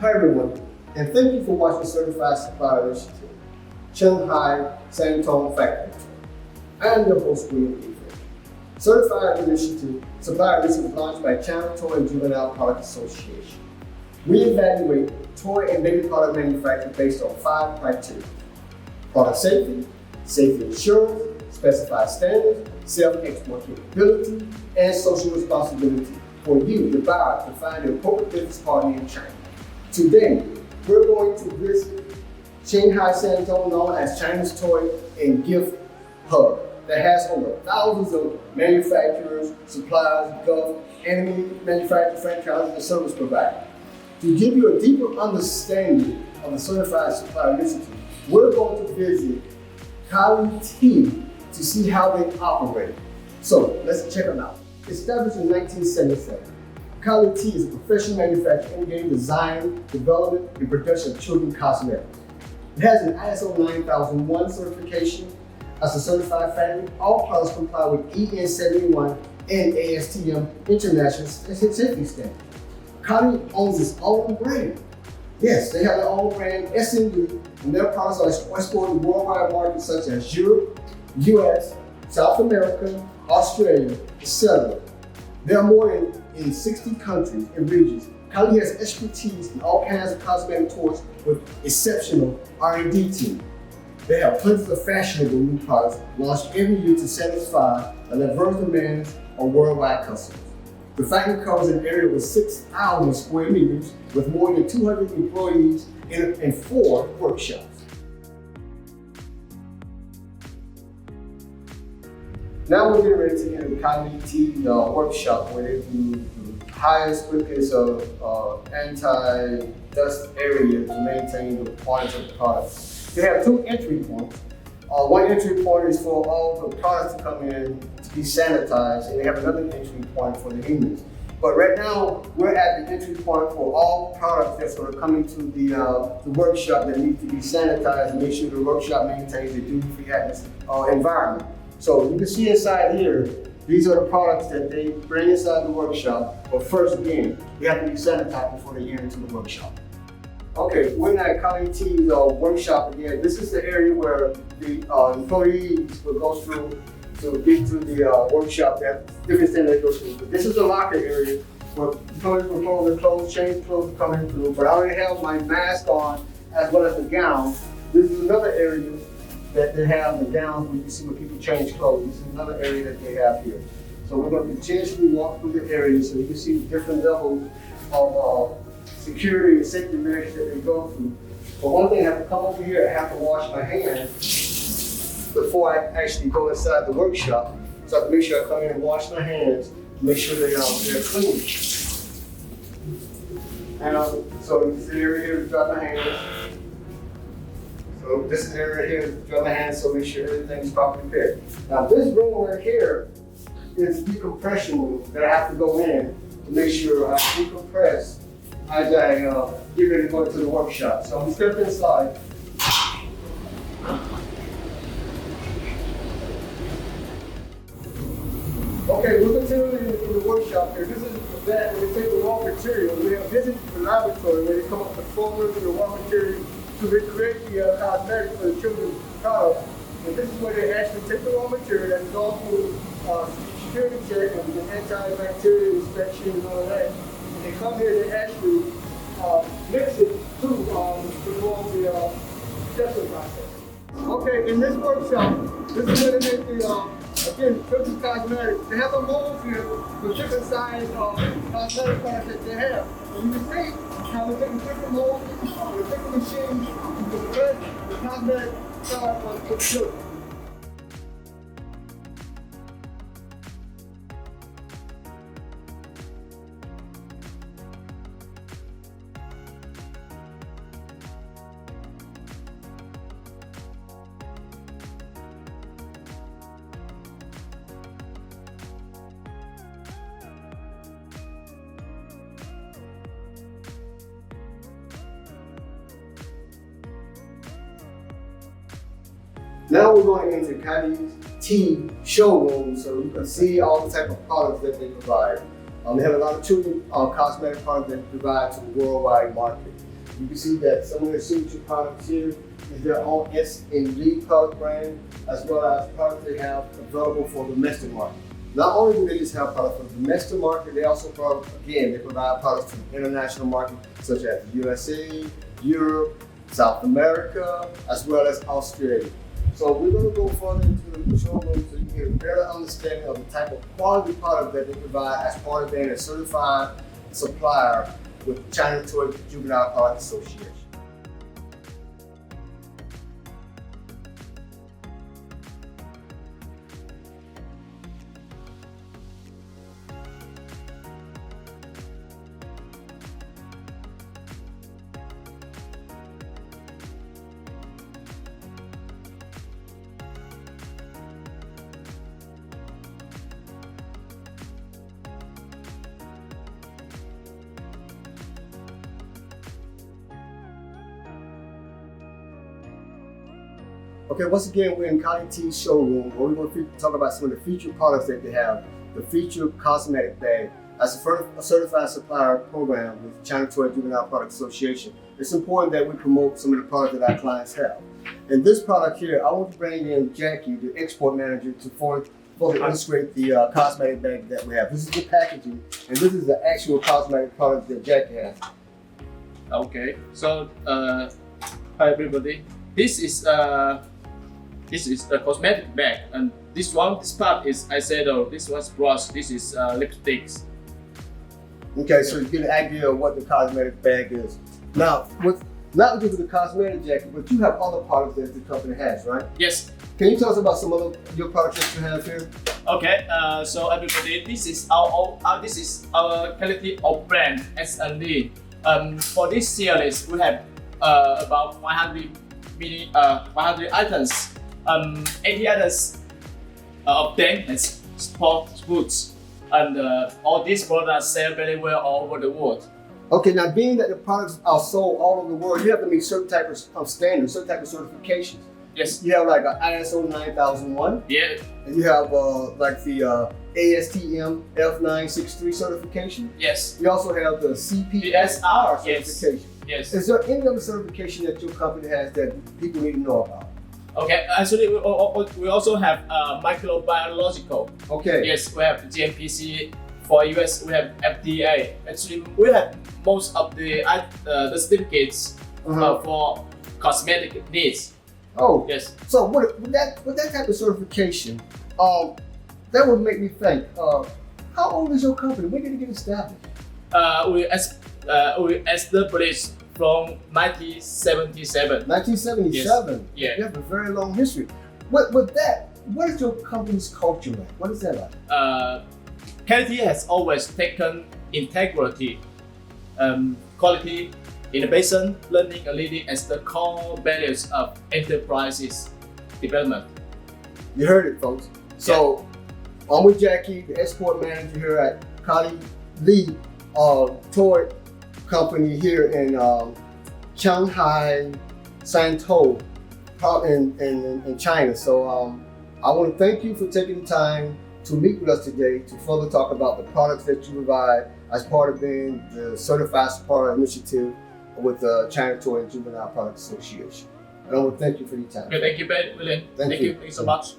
Hi everyone, and thank you for watching Certified Supplier Initiative, Shanghai Shantou Factory. I am your host, William P. Certified Supplier Initiative is launched by China Toy and Juvenile Product Association. We evaluate toy and baby product manufacturing based on 5 criteria: product safety, safety assurance, specified standards, self-export capability, and social responsibility for you, the buyer, to find an appropriate business partner in China. Today, we're going to visit Shanghai Shantou, known as China's Toy and Gift Hub, that has over thousands of manufacturers, suppliers, gov, and manufacturer franchises and service providers. To give you a deeper understanding of the Certified Supplier Initiative, we're going to visit Kaliti to see how they operate. So let's check them out. Established in 1977, Kaliti is a professional manufacturer engaged in design, development, and production of children's cosmetics. It has an ISO 9001 certification. As a certified factory, all products comply with EN 71 and ASTM International Safety Standards. Kaliti owns its own brand. Yes, they have their own brand, SMU, and their products are exported to worldwide markets such as Europe, US, South America, Australia, etc. There are more in 60 countries and regions. Kaliti has expertise in all kinds of cosmetic toys with exceptional R&D team. They have plenty of fashionable new products launched every year to satisfy the diverse demands of worldwide customers. The factory covers an area of 6,000 square meters with more than 200 employees and 4 workshops. Now we're getting ready to get in the Kaliti workshop, where they do the highest, quickest of anti-dust area to maintain the quality of the product. They have 2 entry points. One entry point is for all the products to come in to be sanitized, and they have another entry point for the humans. But right now, we're at the entry point for all products that's going to come into the workshop that need to be sanitized and make sure the workshop maintains a duty-free environment. So you can see inside here, these are the products that they bring inside the workshop. But first, again, they have to be sanitized before they enter into the workshop. Okay, we're at Kaliti's workshop again. This is the area where the employees will go through to get to the workshop. That different things they go through. But this is the locker area where employees will pull their clothes, change clothes coming through. But I already have my mask on as well as the gown. This is another area that they have the gowns where you can see where people change clothes. This is another area that they have here. So we're going to continuously walk through the area so you can see the different levels of security and safety measures that they go through. But one thing, I have to come over here, I have to wash my hands before I actually go inside the workshop. So I have to make sure I come in and wash my hands, make sure they're clean. And so this is the area here to dry my hands. So this is the area here to dry my hands, so make sure everything is properly prepared. Now this room right here is decompression room that I have to go in to make sure I decompress as I get ready to go to the workshop. So I'm step inside. Okay, we're continuing in the workshop here. This is that where they take the raw material. We have visited the laboratory where they come up with formulas and the raw material to recreate the cosmetics for the children's products. And this is where they actually take the raw material that's gone through security check and antibacterial inspection and all of that. They come here, they actually mix it to perform the testing process. Okay, in this workshop, this is where they make the, again, children's cosmetics. They have a mold here with different size cosmetic products that they have. And you can see how they're taking different molds, with different machines to prepare the cosmetic product for the children. Now we're going into Kaliti showroom so you can see all the type of products that they provide. They have a lot of children cosmetic products that they provide to the worldwide market. You can see that some of their signature products here is their own S&D product brand, as well as products they have available for the domestic market. Not only do they just have products for the domestic market, they also they provide products to the international market, such as the USA, Europe, South America, as well as Australia. So we're going to go further into the showroom so you can get a better understanding of the type of quality product that they provide as part of being a certified supplier with China Toy Juvenile Product Association. Okay, once again, we're in Kaliti's showroom where we're going to talk about some of the featured products that they have. The featured cosmetic bag. As a certified supplier program with China Toy Juvenile Product Association, it's important that we promote some of the products that our clients have. And this product here, I want to bring in Jackie, the export manager, to fully illustrate the cosmetic bag that we have. This is the packaging, and this is the actual cosmetic product that Jackie has. Okay, so hi everybody. This is a cosmetic bag, and this part is eyeshadow, this one's brush, this is lipsticks. Okay, so you get an idea of what the cosmetic bag is. Now, not just the cosmetic, Jackie, but you have other products that the company has, right? Yes. Can you tell us about some of your products that you have here? Okay, so everybody, this is our Kaliti brand S&D. For this series, we have about 500 items. 80 others obtained as sport goods, and all these products sell very well all over the world. Okay, now being that the products are sold all over the world, you have to meet certain type of standards, certain type of certifications. Yes. You have like an ISO 9001. Yeah. And you have like the ASTM F963 certification. Yes. You also have the CPSR certification. Yes. Is there any other certification that your company has that people need to know about? Okay, actually we also have Microbiological. Okay. Yes, we have GMPC. For US, we have FDA. Actually, we have most of the certificates for cosmetic needs. Oh, yes. So with that type of certification, that would make me think. How old is your company? When did it get established? We established from 1977. 1977. Yes. Yeah. You have a very long history. With that, what is your company's culture like? What is that like? Kaliti has always taken integrity, quality, innovation, learning, and leading as the core values of enterprises development. You heard it, folks. So I'm with Jackie, the export manager here at Kaliti Toy Company here in Shanghai, Shantou, in China. So I want to thank you for taking the time to meet with us today to further talk about the products that you provide as part of being the Certified Supplier Initiative with the China Toy and Juvenile Product Association. And I want to thank you for your time. Okay, thank you, William. Thank you. Thank you so much.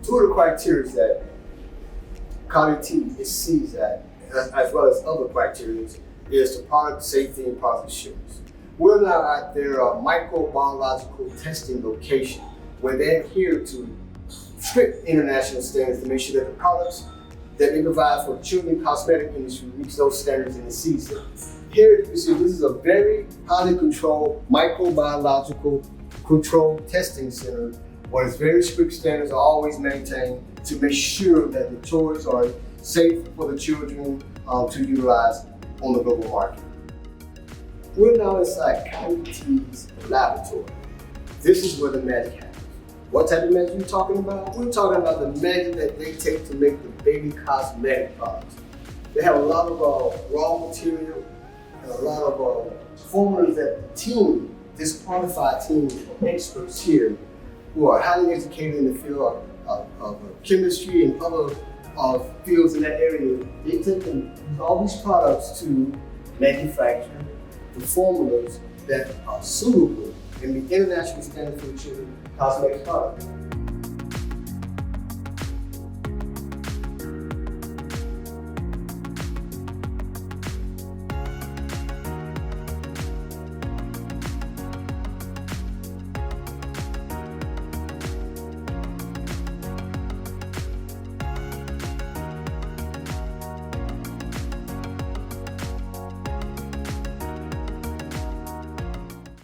Two of the criteria that Kaliti sees at, as well as other criteria, is the product safety and product assurance. We're now at their microbiological testing location, where they adhere to strict international standards to make sure that the products that they provide for the children cosmetic industry meets those standards in the season. Here you can see this is a very highly controlled microbiological control testing center where it's very strict standards are always maintained to make sure that the toys are safe for the children to utilize on the global market. We're now inside Kaliti's laboratory. This is where the magic happens. What type of magic are you talking about? We're talking about the magic that they take to make the baby cosmetic products. They have a lot of raw material and a lot of formulas that the team, this qualified team of experts here, who are highly educated in the field of chemistry and other of fields in that area, they take and use all these products to manufacture the formulas that are suitable and the international standard for children cosmetic products.